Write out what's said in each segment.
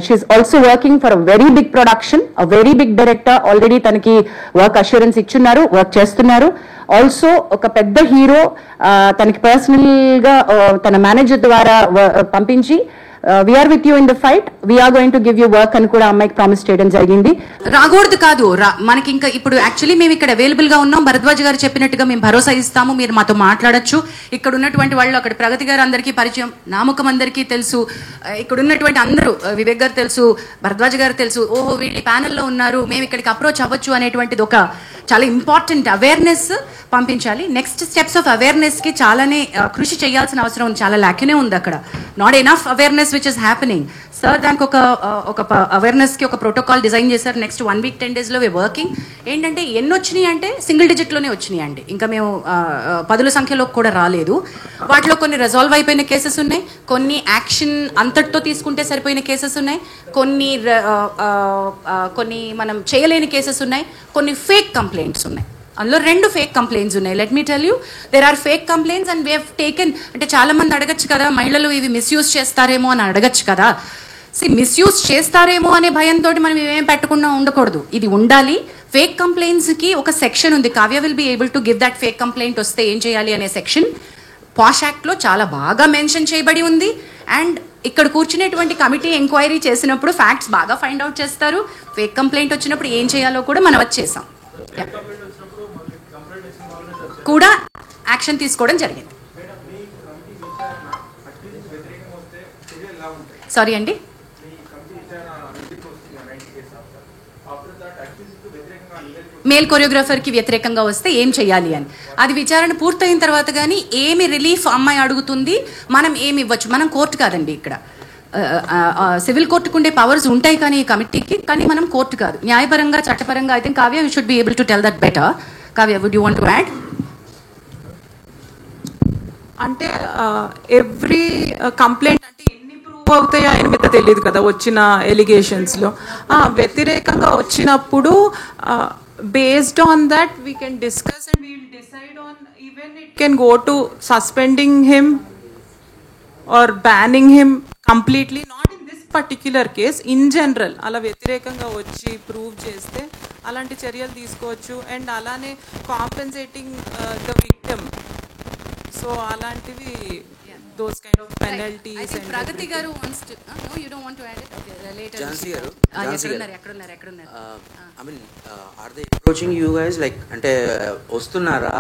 She is also working for a very big production, a very big director. Already తనకి work assurance ఇచ్చున్నారు, work చేస్తున్నారు. Also ఒక పెద్ద hero తనకి పర్సనల్ గా తన మేనేజర్ ద్వారా పంపించి we're with you in the fight, we're going to give you work అని కూడా అమ్మాయికి ప్రామిస్ చేయడం జరిగింది. రాకూడదు కాదు, మనకి ఇంకా ఇప్పుడు యాక్చువల్లీ మేము ఇక్కడ అవైలబుల్ గా ఉన్నాం. భరద్వాజ్ గారు చెప్పినట్టుగా మేము భరోసా ఇస్తాము, మీరు మాతో మాట్లాడొచ్చు. ఇక్కడ ఉన్నటువంటి వాళ్ళు, అక్కడ ప్రగతి గారు అందరికీ పరిచయం, నామకం అందరికీ తెలుసు, ఇక్కడ ఉన్నటువంటి అందరూ, వివేక్ గారు తెలుసు, భరద్వాజ్ గారు తెలుసు. ఓహో వీళ్ళు ప్యానెల్లో ఉన్నారు, మేము ఇక్కడికి అప్రోచ్ అవ్వచ్చు అనేటువంటిది ఒక చాలా ఇంపార్టెంట్ అవేర్నెస్ పంపించాలి. నెక్స్ట్ స్టెప్స్ ఆఫ్ అవేర్నెస్ కి చాలానే కృషి చేయాల్సిన అవసరం ఉంది, చాలా ల్యాక్నే ఉంది అక్కడ. Not enough awareness which is happening. Sir దానికి ఒక అవేర్నెస్ కి ఒక ప్రోటోకాల్ డిజైన్ చేశారు. నెక్స్ట్ 1 week 10 days లో వర్కింగ్. ఏంటంటే ఎన్ని వచ్చినాయి అంటే సింగిల్ డిజిట్లోనే వచ్చినాయి అండి, ఇంకా మేము 10ల సంఖ్యలో కూడా రాలేదు. వాటిలో కొన్ని రిజాల్వ్ అయిపోయిన కేసెస్ ఉన్నాయి, కొన్ని యాక్షన్ అంతటితో తీసుకుంటే సరిపోయిన కేసెస్ ఉన్నాయి, కొన్ని మనం చేయలేని కేసెస్ ఉన్నాయి, కొన్ని ఫేక్ కంప్లైంట్స్ ఉన్నాయి. అందులో 2 ఫేక్ కంప్లైంట్స్ ఉన్నాయి. Let me tell you, there are fake complaints and we have taken. అంటే చాలా మంది అడగచ్చు కదా, మహిళలు ఇవి మిస్యూజ్ చేస్తారేమో అని అడగచ్చు కదా. మిస్యూజ్ చేస్తారేమో అనే భయంతో మనం ఇవేం పెట్టకుండా ఉండకూడదు, ఇది ఉండాలి. ఫేక్ కంప్లైంట్స్ కి ఒక సెక్షన్ ఉంది, Kavya will be able to give that fake complaint వస్తే ఏం చేయాలి అనే సెక్షన్ పాష్ యాక్ట్ లో చాలా బాగా మెన్షన్ చేయబడి ఉంది. అండ్ ఇక్కడ కూర్చునేటువంటి కమిటీ ఎంక్వైరీ చేసినప్పుడు ఫ్యాక్ట్స్ బాగా ఫైండ్ అవుట్ చేస్తారు. ఫేక్ కంప్లైంట్ వచ్చినప్పుడు ఏం చేయాలో కూడా మనం వచ్చేసాం, కూడా యాక్షన్ తీసుకోవడం జరిగింది. సారీ అండి, మేల్ కొరియోగ్రాఫర్ కి వ్యతిరేకంగా వస్తే ఏం చేయాలి అని, అది విచారణ పూర్తయిన తర్వాత కానీ ఏమి రిలీఫ్ అమ్మాయి అడుగుతుంది, మనం ఏమి ఇవ్వచ్చు. మనం కోర్టు కాదండి, ఇక్కడ సివిల్ కోర్టుకు ఉండే పవర్స్ ఉంటాయి కానీ ఈ కమిటీకి, కానీ మనం కోర్టు కాదు. న్యాయపరంగా చట్టపరంగా I think Kavya you should be able to tell that better. Kavya, would you want to add? అంటే ఎవ్రీ కంప్లైంట్ అంటే ఎన్ని ప్రూవ్ అవుతాయో ఆయన మీద తెలియదు కదా వచ్చిన ఎలిగేషన్స్లో. వ్యతిరేకంగా వచ్చినప్పుడు based on that we can discuss and we will decide on, even it can go to suspending him or banning him completely. Not in this particular case, in general అలా వ్యతిరేకంగా వచ్చి ప్రూవ్ చేస్తే అలాంటి చర్యలు తీసుకోవచ్చు. అండ్ అలానే compensating the victim, so అలాంటివి those kind of penalties. I think Pragati garu wants to no, you don't want to add it? Okay, later. Jansi garu, ekkaduన్నారు I mean, are they approaching you guys like ante వస్తున్నారా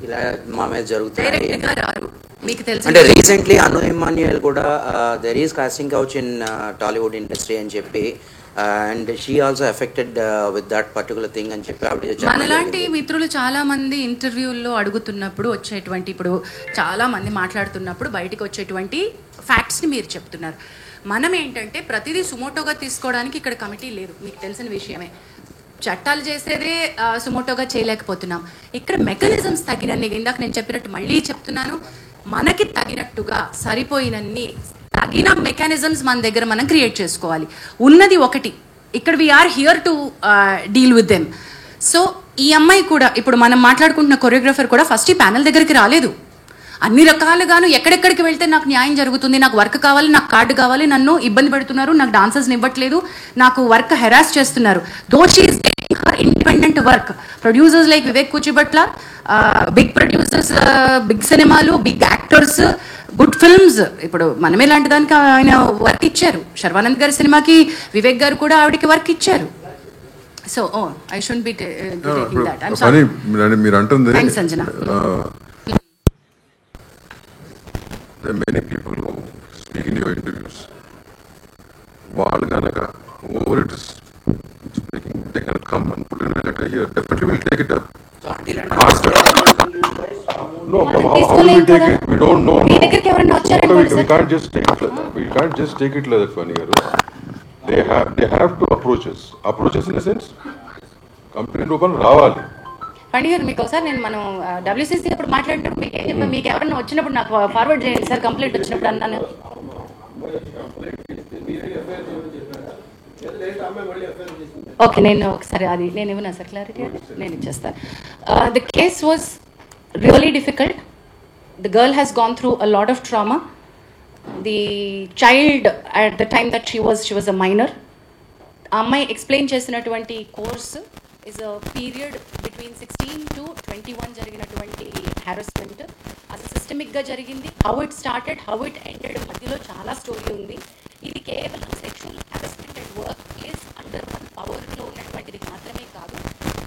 ఇలా మా మీద జరుగుతుంది direct గా రారు మీకు తెలుసు అంటే రీసెంట్లీ అను ఇమాన్యుయల్ కూడా there is casting couch in Tollywood industry అని చెప్పి and she also affected with that particular thing అని చెప్పి మనలాంటి మిత్రులు చాలా మంది ఇంటర్వ్యూల్లో అడుగుతున్నప్పుడు వచ్చేటువంటి, ఇప్పుడు చాలా మంది మాట్లాడుతున్నప్పుడు బయటకు వచ్చేటువంటి ఫ్యాక్ట్స్ని మీరు చెప్తున్నారు. మనం ఏంటంటే ప్రతిదీ సుమోటోగా తీసుకోవడానికి ఇక్కడ కమిటీ లేదు, మీకు తెలిసిన విషయమే. చట్టాలు చేసేదే సుమోటోగా చేయలేకపోతున్నాం. ఇక్కడ మెకానిజమ్స్ తగినన్ని, ఇందాక నేను చెప్పినట్టు మళ్ళీ చెప్తున్నాను, మనకి తగినట్టుగా సరిపోయినన్ని తగిన మెకానిజమ్స్ మన దగ్గర మనం క్రియేట్ చేసుకోవాలి. ఉన్నది ఒకటి, ఇక్కడ we're here to deal with them. So ఈ అమ్మాయి కూడా, ఇప్పుడు మనం మాట్లాడుకుంటున్న కొరియోగ్రాఫర్ కూడా ఫస్ట్ ఈ ప్యానెల్ దగ్గరికి రాలేదు. అన్ని రకాలుగాను ఎక్కడెక్కడికి వెళ్తే నాకు న్యాయం జరుగుతుంది, నాకు వర్క్ కావాలి, నాకు కార్డు కావాలి, నన్ను ఇబ్బంది పెడుతున్నారు, నాకు డాన్సర్స్ని ఇవ్వట్లేదు, నాకు వర్క్ హెరాస్ చేస్తున్నారు. Though she is getting her independent work. Producers like Vivek Kuchibhotla, big producers, big సినిమాలు, బిగ్ యాక్టర్స్, గుడ్ ఫిల్మ్స్. ఇప్పుడు మనమే లాంటి దానికి ఆయన వర్క్ ఇచ్చారు. శర్వానంద్ గారి సినిమాకి వివేక్ గారు కూడా ఆవిడకి వర్క్ ఇచ్చారు. So I should be taking that. I am sorry మీరు అంటుంది. Thanks Sanjana. There are many people who speak in your interviews. వాళ్ళు కనుక whoever it is speaking, they can come and put in a letter here. Definitely we'll take it up. Ask her. No, how will we take it? We don't know. We can't just take it like that. We can't just take it like that, Fani garu. They have to approach us. Approach us in a sense, complaint రూపంలో రావాలి. పండి గారు, మీకు ఒకసారి నేను మనం WCC అప్పుడు మాట్లాడినప్పుడు మీకు ఎవరన్నా వచ్చినప్పుడు నాకు ఫార్వర్డ్ చేయండి సార్, కంప్లైంట్ వచ్చినప్పుడు అన్నాను. ఓకే, నేను ఒకసారి అది నేను ఇవ్వనా సార్ క్లారిటీ, నేను ఇచ్చేస్తాను. The case was really difficult. The girl has gone through a lot of trauma. The child at the time that she was a minor. ఆ అమ్మాయి ఎక్స్ప్లెయిన్ చేసినటువంటి course is a period between 16 to 21 జరిగినటువంటి harassment. అది సిస్టమిక్గా జరిగింది. How it started, how it ended, మధ్యలో చాలా story ఉంది. ఇది కేవలం sexual harassment at workplace under one పవర్లో ఉన్నటువంటిది మాత్రమే కాదు,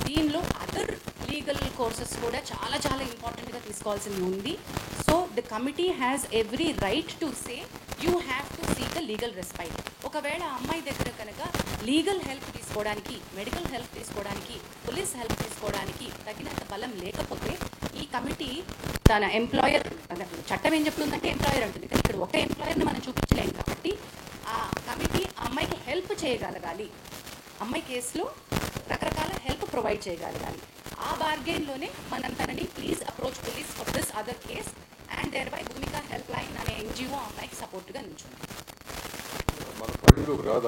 దీనిలో అదర్ లీగల్ కోర్సెస్ కూడా చాలా చాలా ఇంపార్టెంట్గా తీసుకోవాల్సింది ఉంది. So the committee has every right to say you have to seek the legal respite. ఒకవేళ అమ్మాయి దగ్గర కనుక లీగల్ హెల్ప్ తీసుకోవడానికి, మెడికల్ హెల్ప్ తీసుకోవడానికి, పోలీస్ హెల్ప్ తీసుకోవడానికి తగినంత బలం లేకపోతే ఈ కమిటీ తన ఎంప్లాయర్, చట్టం ఏం చెప్తుందంటే ఎంప్లాయర్ అంటుంది, కానీ ఇక్కడ ఒక ఎంప్లాయర్ని మనం చూపించలేము కాబట్టి ఆ కమిటీ అమ్మాయికి హెల్ప్ చేయగలగాలి. అమ్మాయి కేసులో రకరకాల హెల్ప్ ప్రొవైడ్ చేయగలగాలి. ఆ బార్గెన్లోనే మనం తనని please approach police for this other case and thereby Bhumika helpline అనే ఎన్జిఓ అమ్మాయికి సపోర్ట్గా నిల్చుంది.